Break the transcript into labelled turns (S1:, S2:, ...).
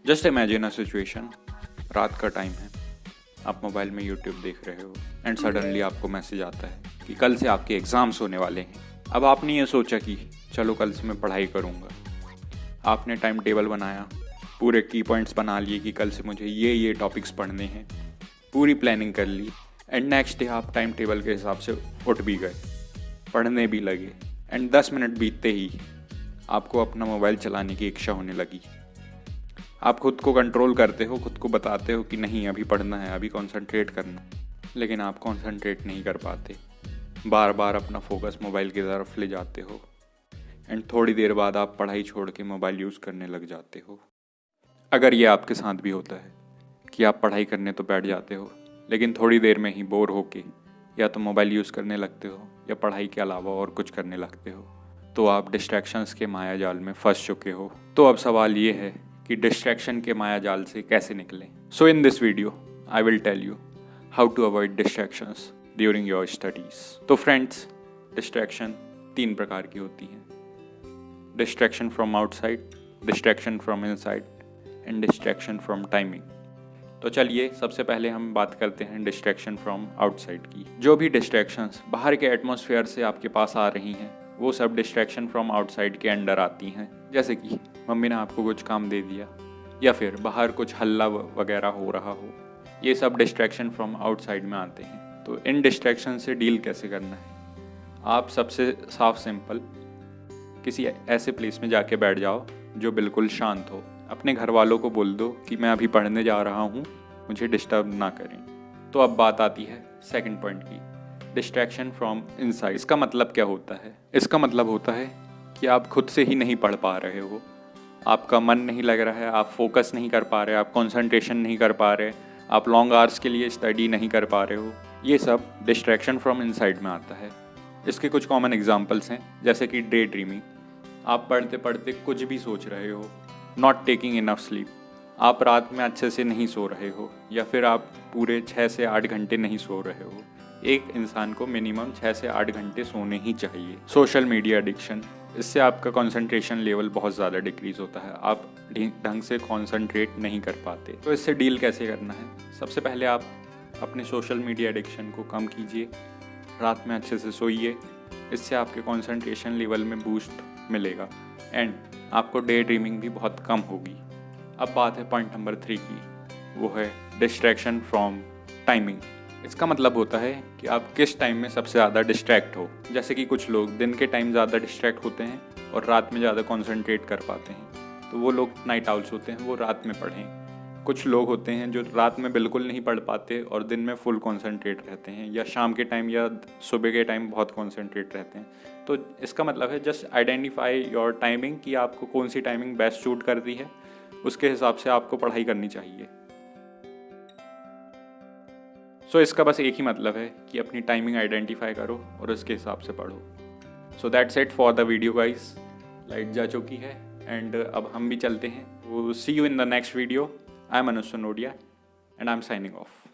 S1: Just imagine a situation, रात का time है, आप मोबाइल में यूट्यूब देख रहे हो एंड सडनली आपको मैसेज आता है कि कल से आपके एग्ज़ाम्स होने वाले हैं। अब आपने ये सोचा कि चलो कल से मैं पढ़ाई करूँगा। आपने टाइम टेबल बनाया, पूरे की पॉइंट्स बना लिए कि कल से मुझे ये टॉपिक्स पढ़ने हैं, पूरी प्लानिंग कर ली एंड नेक्स्ट डे आप टाइम टेबल के हिसाब से उठ भी गए, पढ़ने भी लगे एंड 10 मिनट बीतते ही आपको अपना मोबाइल चलाने की इच्छा होने लगी। आप खुद को कंट्रोल करते हो, खुद को बताते हो कि नहीं अभी पढ़ना है, अभी कॉन्सेंट्रेट करना, लेकिन आप कॉन्सेंट्रेट नहीं कर पाते। बार बार अपना फोकस मोबाइल की तरफ ले जाते हो एंड थोड़ी देर बाद आप पढ़ाई छोड़ के मोबाइल यूज़ करने लग जाते हो। अगर ये आपके साथ भी होता है कि आप पढ़ाई करने तो बैठ जाते हो, लेकिन थोड़ी देर में ही बोर होके या तो मोबाइल यूज़ करने लगते हो या पढ़ाई के अलावा और कुछ करने लगते हो, तो आप डिस्ट्रैक्शंस के माया जाल में फंस चुके हो। तो अब सवाल ये है कि डिस्ट्रैक्शन के माया जाल से कैसे निकलें। So in this video I will tell you how to avoid distractions during your studies. तो फ्रेंड्स, डिस्ट्रैक्शन 3 प्रकार की होती हैं: distraction from outside, distraction from inside and distraction from timing. तो चलिए सबसे पहले हम बात करते हैं डिस्ट्रैक्शन फ्रॉम आउटसाइड की। जो भी डिस्ट्रैक्शंस बाहर के एटमॉस्फेयर से आपके पास आ रही हैं, वो सब डिस्ट्रैक्शन फ्रॉम आउटसाइड के अंडर आती हैं। जैसे कि मम्मी ने आपको कुछ काम दे दिया या फिर बाहर कुछ हल्ला वगैरह हो रहा हो, ये सब डिस्ट्रैक्शन फ्रॉम आउटसाइड में आते हैं। तो इन डिस्ट्रैक्शन से डील कैसे करना है? आप सबसे साफ सिंपल किसी ऐसे प्लेस में जाके बैठ जाओ जो बिल्कुल शांत हो। अपने घर वालों को बोल दो कि मैं अभी पढ़ने जा रहा हूँ, मुझे डिस्टर्ब ना करें। तो अब बात आती है सेकंड पॉइंट की, डिस्ट्रैक्शन फ्रॉम इनसाइड। इसका मतलब क्या होता है? इसका मतलब होता है कि आप खुद से ही नहीं पढ़ पा रहे हो, आपका मन नहीं लग रहा है, आप फोकस नहीं कर पा रहे, आप कंसंट्रेशन नहीं कर पा रहे, आप लॉन्ग आवर्स के लिए स्टडी नहीं कर पा रहे हो। ये सब डिस्ट्रैक्शन फ्रॉम इनसाइड में आता है। इसके कुछ कॉमन एग्जांपल्स हैं, जैसे कि डे ड्रीमिंग। आप पढ़ते पढ़ते कुछ भी सोच रहे हो, नॉट टेकिंग इनफ स्लीप, आप रात में अच्छे से नहीं सो रहे हो, या फिर आप पूरे 6 से 8 घंटे नहीं सो रहे हो। एक इंसान को मिनिमम 6 से 8 घंटे सोने ही चाहिए। सोशल मीडिया एडिक्शन, इससे आपका कंसंट्रेशन लेवल बहुत ज़्यादा डिक्रीज़ होता है, आप ढंग से कंसंट्रेट नहीं कर पाते। तो इससे डील कैसे करना है? सबसे पहले आप अपने सोशल मीडिया एडिक्शन को कम कीजिए, रात में अच्छे से सोइए, इससे आपके कंसंट्रेशन लेवल में बूस्ट मिलेगा एंड आपको डे ड्रीमिंग भी बहुत कम होगी। अब बात है पॉइंट नंबर 3 की, वो है डिस्ट्रैक्शन फ्रॉम टाइमिंग। इसका मतलब होता है कि आप किस टाइम में सबसे ज़्यादा डिस्ट्रैक्ट हो। जैसे कि कुछ लोग दिन के टाइम ज़्यादा डिस्ट्रैक्ट होते हैं और रात में ज़्यादा कॉन्सेंट्रेट कर पाते हैं, तो वो लोग नाइट आउल्स होते हैं, वो रात में पढ़ें। कुछ लोग होते हैं जो रात में बिल्कुल नहीं पढ़ पाते और दिन में फुल कॉन्सेंट्रेट रहते हैं, या शाम के टाइम या सुबह के टाइम बहुत कॉन्सेंट्रेट रहते हैं। तो इसका मतलब है जस्ट आइडेंटिफाई योर टाइमिंग, कि आपको कौन सी टाइमिंग बेस्ट सूट करती है, उसके हिसाब से आपको पढ़ाई करनी चाहिए। सो इसका बस एक ही मतलब है कि अपनी टाइमिंग आइडेंटिफाई करो और उसके हिसाब से पढ़ो। So that's it for the video guys. Light जा चुकी है एंड अब हम भी चलते हैं। वो see you in the next video. I am Anuj Sonodia and I am signing of.